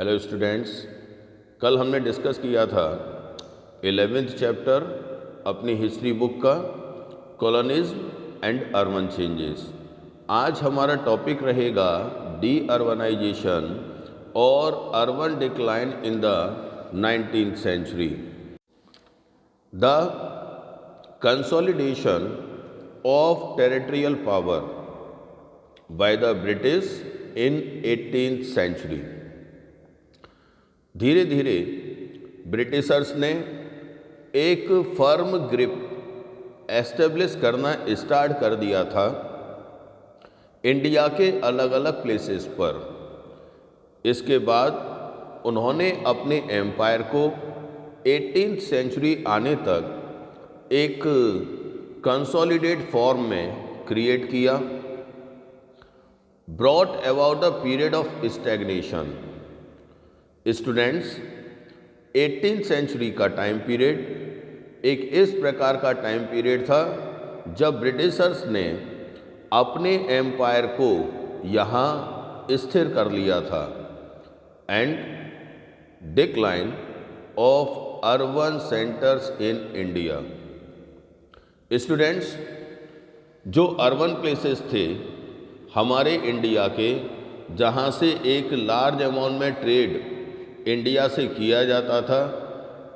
Hello students, कल हमने discuss किया था 11th चैप्टर अपनी हिस्ट्री बुक का कॉलोनिज्म एंड अर्बन चेंजेस। आज हमारा टॉपिक रहेगा डी अर्बनाइजेशन और urban decline in the 19th century. The consolidation of territorial power by the British in 18th century. धीरे धीरे ब्रिटिशर्स ने एक फर्म ग्रिप एस्टेब्लिश करना स्टार्ट कर दिया था इंडिया के अलग अलग प्लेसेस पर। इसके बाद उन्होंने अपने एम्पायर को 18th सेंचुरी आने तक एक कंसोलिडेट फॉर्म में क्रिएट किया, brought about the period of stagnation. Students, 18th century का टाइम पीरियड एक इस प्रकार का टाइम पीरियड था जब ब्रिटिशर्स ने अपने एम्पायर को यहाँ स्थिर कर लिया था and decline of urban centres in India. Students, जो अर्बन प्लेसेस थे हमारे इंडिया के, जहाँ से एक लार्ज अमाउंट में ट्रेड इंडिया से किया जाता था,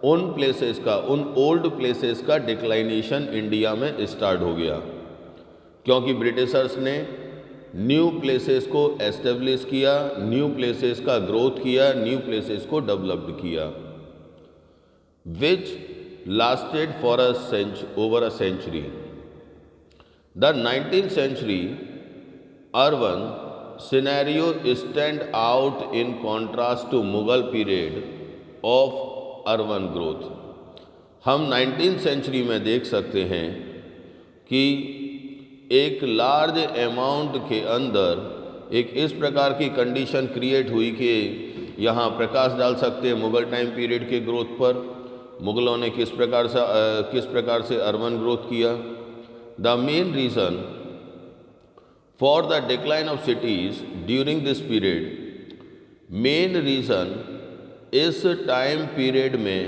उन प्लेसेस का, उन ओल्ड प्लेसेस का डिक्लाइनेशन इंडिया में स्टार्ट हो गया, क्योंकि ब्रिटिशर्स ने न्यू प्लेसेस को एस्टेब्लिश किया, न्यू प्लेसेस का ग्रोथ किया, न्यू प्लेसेस को डेवलप्ड किया, which lasted for over a century. The 19th century urban scenario stand out in contrast to Mughal period of urban growth। हम 19th century में देख सकते हैं कि एक लार्ज अमाउंट के अंदर एक इस प्रकार की कंडीशन क्रिएट हुई कि यहाँ प्रकाश डाल सकते हैं मुग़ल टाइम पीरियड के ग्रोथ पर। मुग़लों ने किस प्रकार से अर्बन ग्रोथ किया। The main reason for the decline of cities during this period, main reason इस टाइम पीरियड में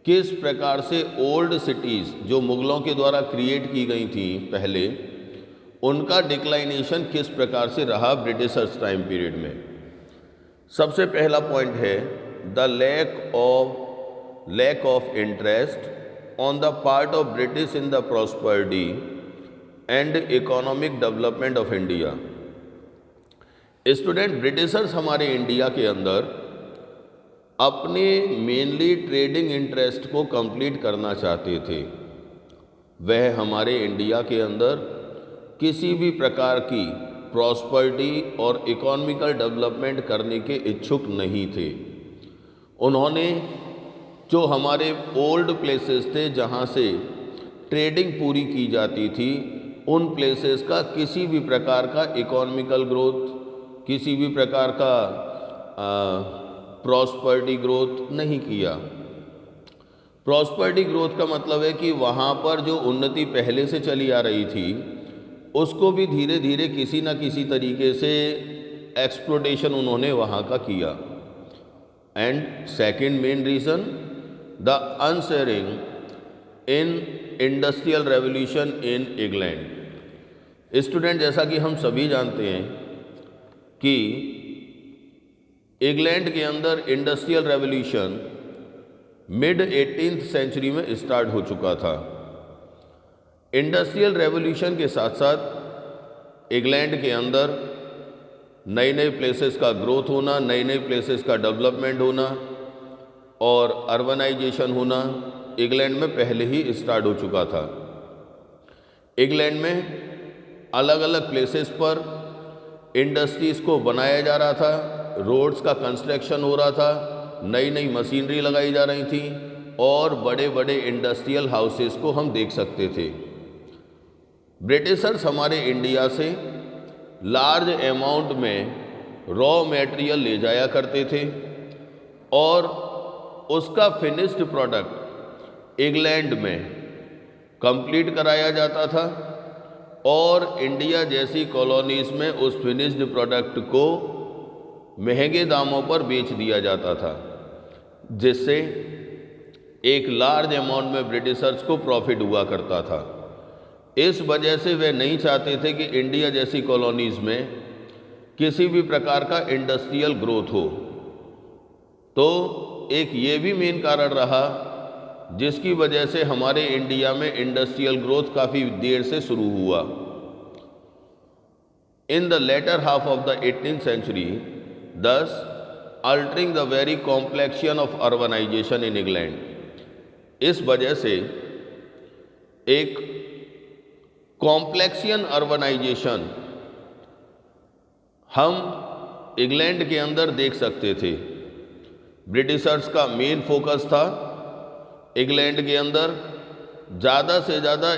किस प्रकार से ओल्ड सिटीज़ जो मुग़लों के द्वारा क्रिएट की गई थी पहले, उनका डिक्लाइनेशन किस प्रकार से रहा ब्रिटिशर्स टाइम पीरियड में। सबसे पहला पॉइंट है the lack of interest on the part of British in the prosperity and economic development of India. Student, Britishers हमारे इंडिया के अंदर अपने मेनली ट्रेडिंग इंटरेस्ट को कंप्लीट करना चाहते थे। वह हमारे इंडिया के अंदर किसी भी प्रकार की प्रॉस्पेरिटी और इकोनॉमिकल डेवलपमेंट करने के इच्छुक नहीं थे। उन्होंने जो हमारे ओल्ड प्लेसेस थे जहाँ से ट्रेडिंग पूरी की जाती थी, उन प्लेसेस का किसी भी प्रकार का इकोनॉमिकल ग्रोथ, किसी भी प्रकार का प्रॉस्पेरिटी ग्रोथ नहीं किया। प्रॉस्पेरिटी ग्रोथ का मतलब है कि वहाँ पर जो उन्नति पहले से चली आ रही थी उसको भी धीरे धीरे किसी न किसी तरीके से एक्सप्लोटेशन उन्होंने वहाँ का किया। And second main reason the ushering in industrial revolution in England. Student, जैसा कि हम सभी जानते हैं कि इंग्लैंड के अंदर industrial revolution mid 18th century में स्टार्ट हो चुका था। इंडस्ट्रियल रेवोल्यूशन के साथ साथ इंग्लैंड के अंदर नए नए प्लेसेस का ग्रोथ होना, नए नए प्लेसेस का डेवलपमेंट होना और अर्बनाइजेशन होना इंग्लैंड में पहले ही स्टार्ट हो चुका था। इंग्लैंड में अलग अलग प्लेसेस पर इंडस्ट्रीज़ को बनाया जा रहा था, रोड्स का कंस्ट्रक्शन हो रहा था, नई नई मशीनरी लगाई जा रही थी और बड़े बड़े इंडस्ट्रियल हाउसेस को हम देख सकते थे। ब्रिटिशर्स हमारे इंडिया से लार्ज अमाउंट में रॉ मटेरियल ले जाया करते थे और उसका फिनिश्ड प्रोडक्ट इंग्लैंड में कंप्लीट कराया जाता था और इंडिया जैसी कॉलोनीज़ में उस फिनिश्ड प्रोडक्ट को महंगे दामों पर बेच दिया जाता था, जिससे एक लार्ज अमाउंट में ब्रिटिशर्स को प्रॉफिट हुआ करता था। इस वजह से वे नहीं चाहते थे कि इंडिया जैसी कॉलोनीज़ में किसी भी प्रकार का इंडस्ट्रियल ग्रोथ हो। तो एक ये भी मेन कारण रहा जिसकी वजह से हमारे इंडिया में इंडस्ट्रियल ग्रोथ काफ़ी देर से शुरू हुआ। In the latter half of the 18th century, thus altering the very complexion of urbanization in England. इस वजह से एक कॉम्प्लेक्सियन अर्बनाइजेशन हम इंग्लैंड के अंदर देख सकते थे। ब्रिटिशर्स का मेन फोकस था इंग्लैंड के अंदर ज़्यादा से ज़्यादा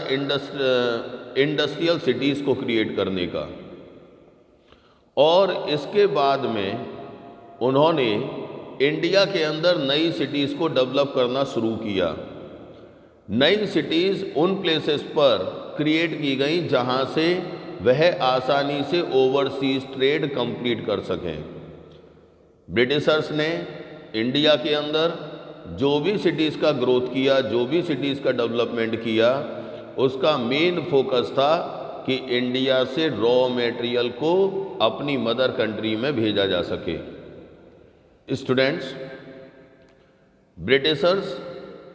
इंडस्ट्रियल सिटीज़ को क्रिएट करने का, और इसके बाद में उन्होंने इंडिया के अंदर नई सिटीज़ को डेवलप करना शुरू किया। नई सिटीज़ उन प्लेसेस पर क्रिएट की गई जहां से वह आसानी से ओवरसीज ट्रेड कंप्लीट कर सकें। ब्रिटिशर्स ने इंडिया के अंदर जो भी सिटीज़ का ग्रोथ किया, जो भी सिटीज़ का डेवलपमेंट किया, उसका मेन फोकस था कि इंडिया से रॉ मटेरियल को अपनी मदर कंट्री में भेजा जा सके। स्टूडेंट्स, ब्रिटिशर्स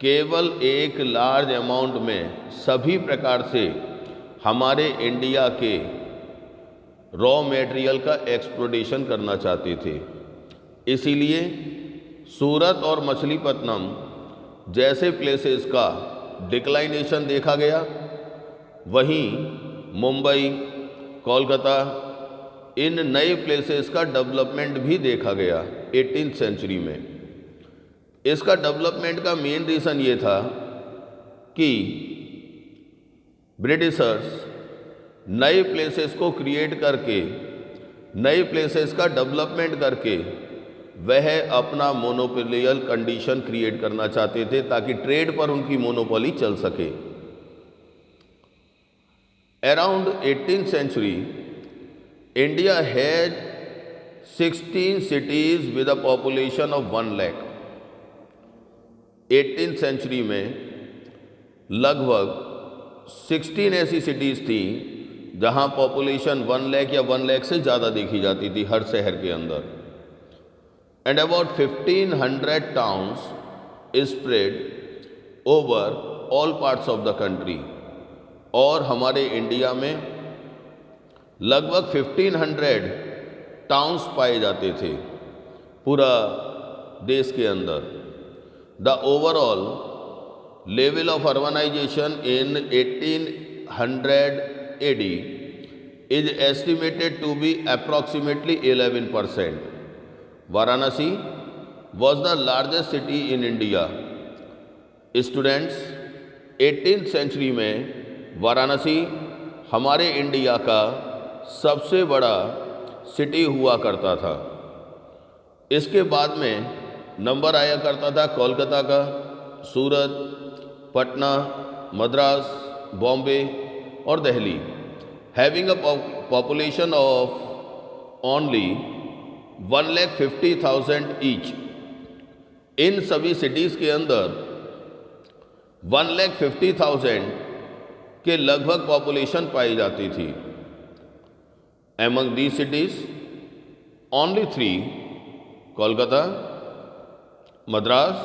केवल एक लार्ज अमाउंट में सभी प्रकार से हमारे इंडिया के रॉ मटेरियल का एक्सप्लोटेशन करना चाहते थे। इसीलिए सूरत और मछलीपट्टनम जैसे प्लेसेस का डिक्लाइनेशन देखा गया, वहीं मुंबई, कोलकाता, इन नए प्लेसेस का डेवलपमेंट भी देखा गया 18th सेंचुरी में। इसका डेवलपमेंट का मेन रीज़न ये था कि ब्रिटिशर्स नए प्लेसेस को क्रिएट करके, नए प्लेसेस का डेवलपमेंट करके वह अपना मोनोपोलियल कंडीशन क्रिएट करना चाहते थे ताकि ट्रेड पर उनकी मोनोपोली चल सके। Around 18th century, India had 16 cities with a population of 1 lakh। 18th century में लगभग 16 ऐसी सिटीज़ थी जहां पॉपुलेशन 1 लाख या 1 लाख से ज़्यादा देखी जाती थी हर शहर के अंदर। And about 1500 towns spread over all parts of the country. और हमारे इंडिया में लगभग 1500 टाउन्स पाए जाते थे पूरा देश के अंदर। The overall level of urbanisation in 1800 AD is estimated to be approximately 11%. Varanasi was the largest city in India. Students, 18th century में वाराणसी हमारे इंडिया का सबसे बड़ा सिटी हुआ करता था। इसके बाद में नंबर आया करता था कोलकाता का, सूरत, पटना, मद्रास, बॉम्बे और Delhi, having a population of only 1,50,000 each. इन सभी सिटीज़ के अंदर 1,50,000 के लगभग पॉपुलेशन पाई जाती थी। एमंग दी सिटीज़ ओनली 3, कोलकाता, मद्रास,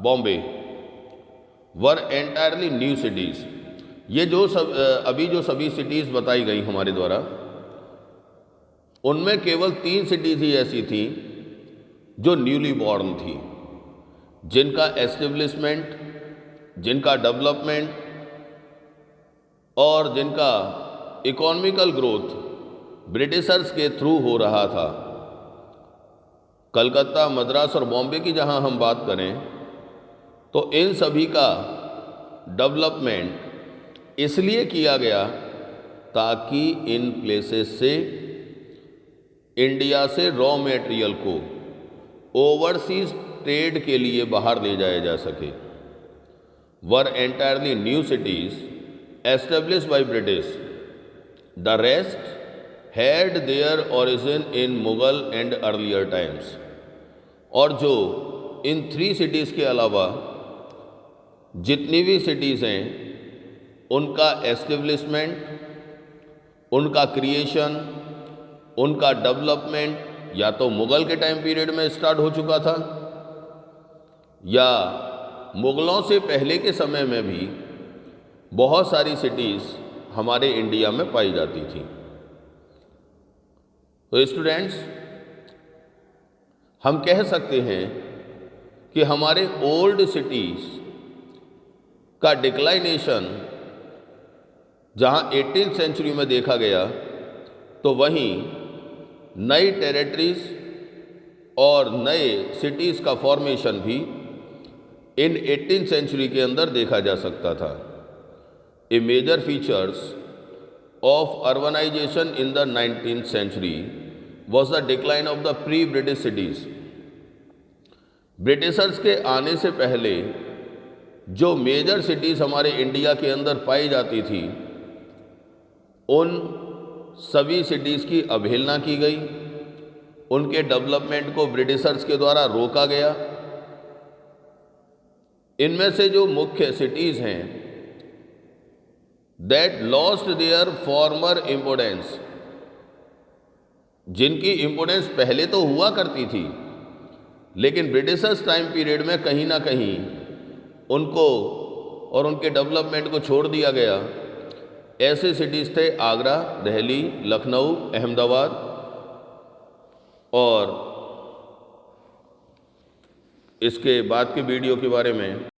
बॉम्बे, वर एंटायरली न्यू सिटीज़। ये जो अभी जो सभी सिटीज़ बताई गई हमारे द्वारा, उनमें केवल 3 सिटीज़ ही ऐसी थी जो न्यूली बॉर्न थी, जिनका एस्टेब्लिशमेंट, जिनका डेवलपमेंट और जिनका इकोनॉमिकल ग्रोथ ब्रिटिशर्स के थ्रू हो रहा था। कलकत्ता, मद्रास और बॉम्बे की जहां हम बात करें तो इन सभी का डेवलपमेंट इसलिए किया गया ताकि इन प्लेसेस से इंडिया से रॉ मटेरियल को ओवरसीज ट्रेड के लिए बाहर ले जाया जा सके। Were entirely new cities established by British. The rest had their origin in Mughal and earlier times. और जो इन 3 सिटीज़ के अलावा जितनी भी सिटीज़ हैं उनका एस्टेब्लिशमेंट, उनका क्रिएशन, उनका डेवलपमेंट या तो मुगल के टाइम पीरियड में स्टार्ट हो चुका था या मुगलों से पहले के समय में भी बहुत सारी सिटीज़ हमारे इंडिया में पाई जाती थी। तो स्टूडेंट्स, हम कह सकते हैं कि हमारे ओल्ड सिटीज़ का डिक्लाइनेशन जहां 18th सेंचुरी में देखा गया, तो वहीं नई टेरिटरीज और नए सिटीज़ का फॉर्मेशन भी इन 18th सेंचुरी के अंदर देखा जा सकता था। A major features of urbanisation in the 19th century was the decline of the pre British cities. Britishers के आने से पहले जो मेजर सिटीज़ हमारे इंडिया के अंदर पाई जाती थी, उन सभी सिटीज़ की अवहेलना की गई, उनके डेवलपमेंट को ब्रिटिशर्स के द्वारा रोका गया। इनमें से जो मुख्य सिटीज़ हैं that lost their farmer importance, जिनकी इम्पोर्टेंस पहले तो हुआ करती थी लेकिन ब्रिटिशर्स टाइम पीरियड में कहीं ना कहीं उनको और उनके डेवलपमेंट को छोड़ दिया गया। ऐसे सिटीज़ थे आगरा, दिल्ली, लखनऊ, अहमदाबाद। और इसके बाद के वीडियो के बारे में